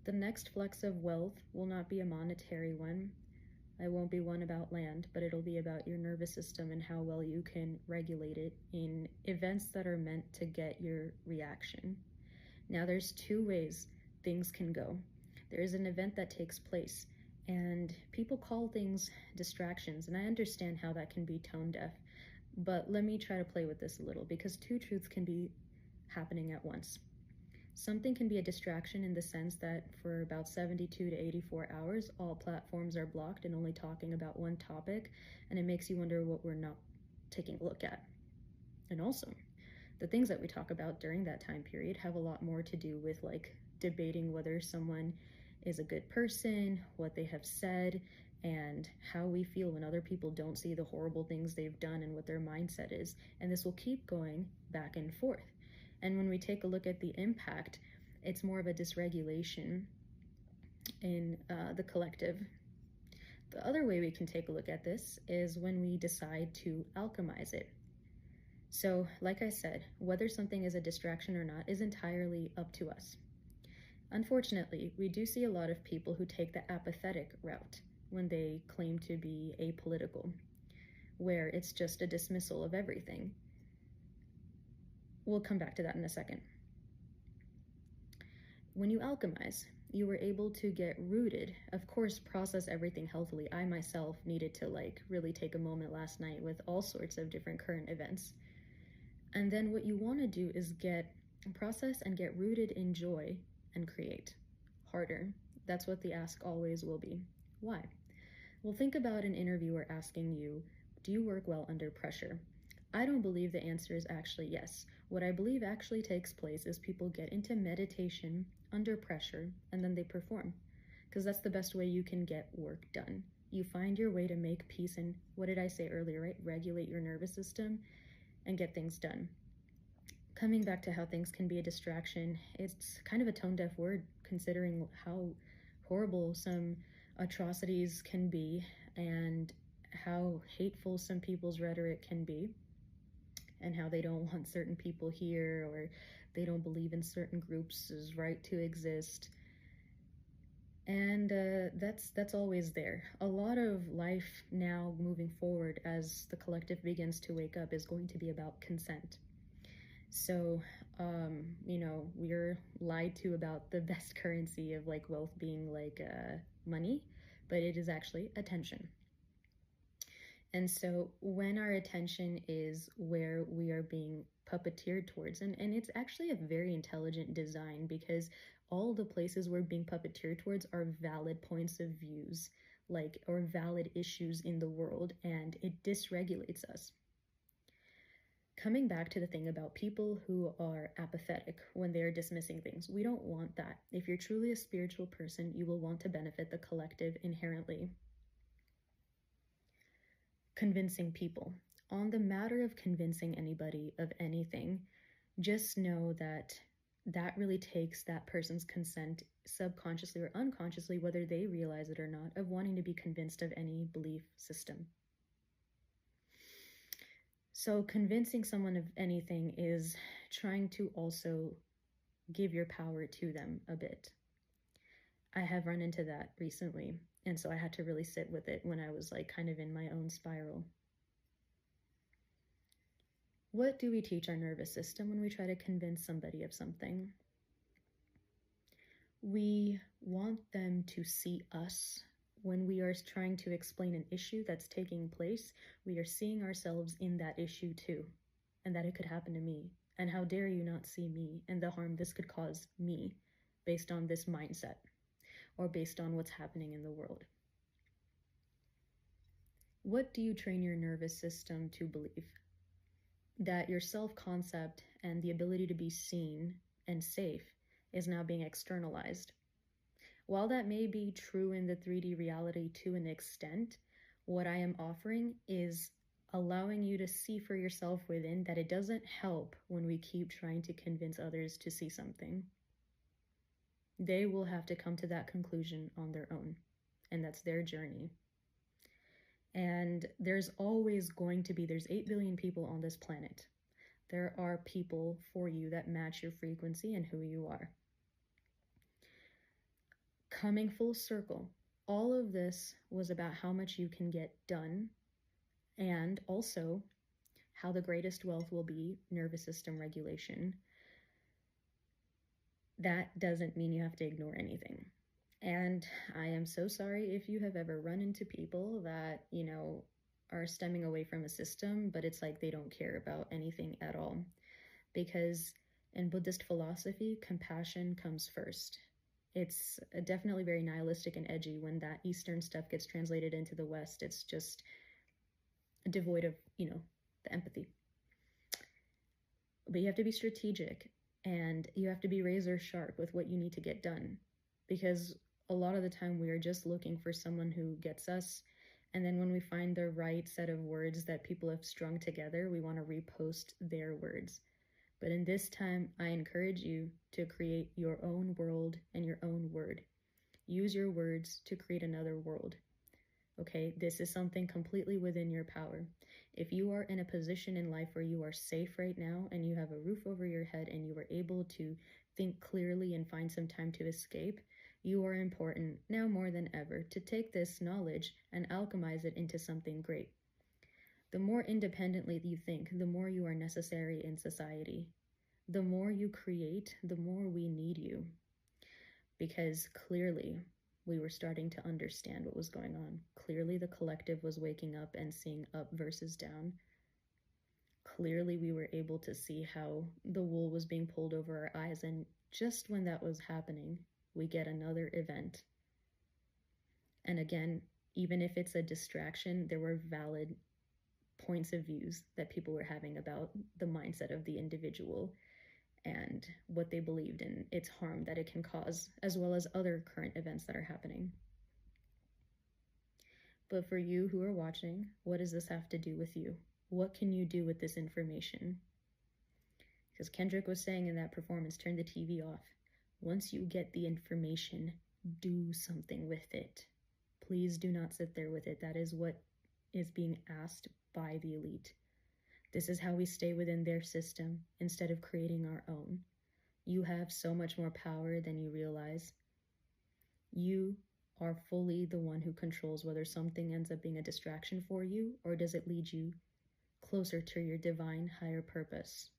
The next flex of wealth will not be a monetary one. It won't be one about land, but it'll be about your nervous system and how well you can regulate it in events that are meant to get your reaction. Now, there's two ways things can go. There is an event that takes place, and people call things distractions, and I understand how that can be tone deaf, but let me try to play with this a little, because two truths can be happening at once. Something can be a distraction in the sense that for about 72 to 84 hours, all platforms are blocked and only talking about one topic, and it makes you wonder what we're not taking a look at. And also, the things that we talk about during that time period have a lot more to do with like debating whether someone is a good person, what they have said, and how we feel when other people don't see the horrible things they've done and what their mindset is. And this will keep going back and forth. And when we take a look at the impact, it's more of a dysregulation in the collective. The other way we can take a look at this is when we decide to alchemize it. So, like I said, whether something is a distraction or not is entirely up to us. Unfortunately, we do see a lot of people who take the apathetic route when they claim to be apolitical, where it's just a dismissal of everything. We'll come back to that in a second. When you alchemize, you were able to get rooted, of course, process everything healthily. I myself needed to really take a moment last night with all sorts of different current events. And then what you want to do is process and get rooted in joy and create harder. That's what the ask always will be. Why? Well, think about an interviewer asking you, do you work well under pressure? I don't believe the answer is actually yes. What I believe actually takes place is people get into meditation under pressure and then they perform, because that's the best way you can get work done. You find your way to make peace and, what did I say earlier, right? Regulate your nervous system and get things done. Coming back to how things can be a distraction, it's kind of a tone-deaf word considering how horrible some atrocities can be and how hateful some people's rhetoric can be, and how they don't want certain people here, or they don't believe in certain groups' right to exist. And that's always there. A lot of life now moving forward as the collective begins to wake up is going to be about consent. So, we're lied to about the best currency of wealth being money, but it is actually attention. And so when our attention is where we are being puppeteered towards, and it's actually a very intelligent design, because all the places we're being puppeteered towards are valid points of views, or valid issues in the world, and it dysregulates us. Coming back to the thing about people who are apathetic when they're dismissing things, we don't want that. If you're truly a spiritual person, you will want to benefit the collective inherently. Convincing people. On the matter of convincing anybody of anything, just know that really takes that person's consent, subconsciously or unconsciously, whether they realize it or not, of wanting to be convinced of any belief system. So convincing someone of anything is trying to also give your power to them a bit. I have run into that recently, and so I had to really sit with it when I was kind of in my own spiral. What do we teach our nervous system when we try to convince somebody of something? We want them to see us. When we are trying to explain an issue that's taking place, we are seeing ourselves in that issue too, and that it could happen to me. And how dare you not see me and the harm this could cause me based on this mindset or based on what's happening in the world. What do you train your nervous system to believe? That your self-concept and the ability to be seen and safe is now being externalized. While that may be true in the 3D reality to an extent, what I am offering is allowing you to see for yourself within that it doesn't help when we keep trying to convince others to see something. They will have to come to that conclusion on their own, and that's their journey. And there's always going to be, there's 8 billion people on this planet. There are people for you that match your frequency and who you are. coming full circle, all of this was about how much you can get done, and also how the greatest wealth will be nervous system regulation. That doesn't mean you have to ignore anything. And I am so sorry if you have ever run into people that, are stemming away from a system, but it's like they don't care about anything at all. Because in Buddhist philosophy, compassion comes first. It's definitely very nihilistic and edgy when that Eastern stuff gets translated into the West. It's just devoid of, the empathy. But you have to be strategic, and you have to be razor sharp with what you need to get done. Because a lot of the time we are just looking for someone who gets us, and then when we find the right set of words that people have strung together, we want to repost their words. But in this time, I encourage you to create your own world and your own word. Use your words to create another world. Okay, this is something completely within your power. If you are in a position in life where you are safe right now and you have a roof over your head and you are able to think clearly and find some time to escape, you are important now more than ever to take this knowledge and alchemize it into something great. The more independently you think, the more you are necessary in society. The more you create, the more we need you. Because clearly, we were starting to understand what was going on. Clearly, the collective was waking up and seeing up versus down. Clearly, we were able to see how the wool was being pulled over our eyes, and just when that was happening, we get another event. And again, even if it's a distraction, there were valid points of views that people were having about the mindset of the individual and what they believed in, its harm that it can cause, as well as other current events that are happening. But for you who are watching, what does this have to do with you? What can you do with this information? Because Kendrick was saying in that performance, turn the TV off. Once you get the information, do something with it. Please do not sit there with it. That is what is being asked by the elite. This is how we stay within their system instead of creating our own. You have so much more power than you realize. You are fully the one who controls whether something ends up being a distraction for you, or does it lead you closer to your divine higher purpose.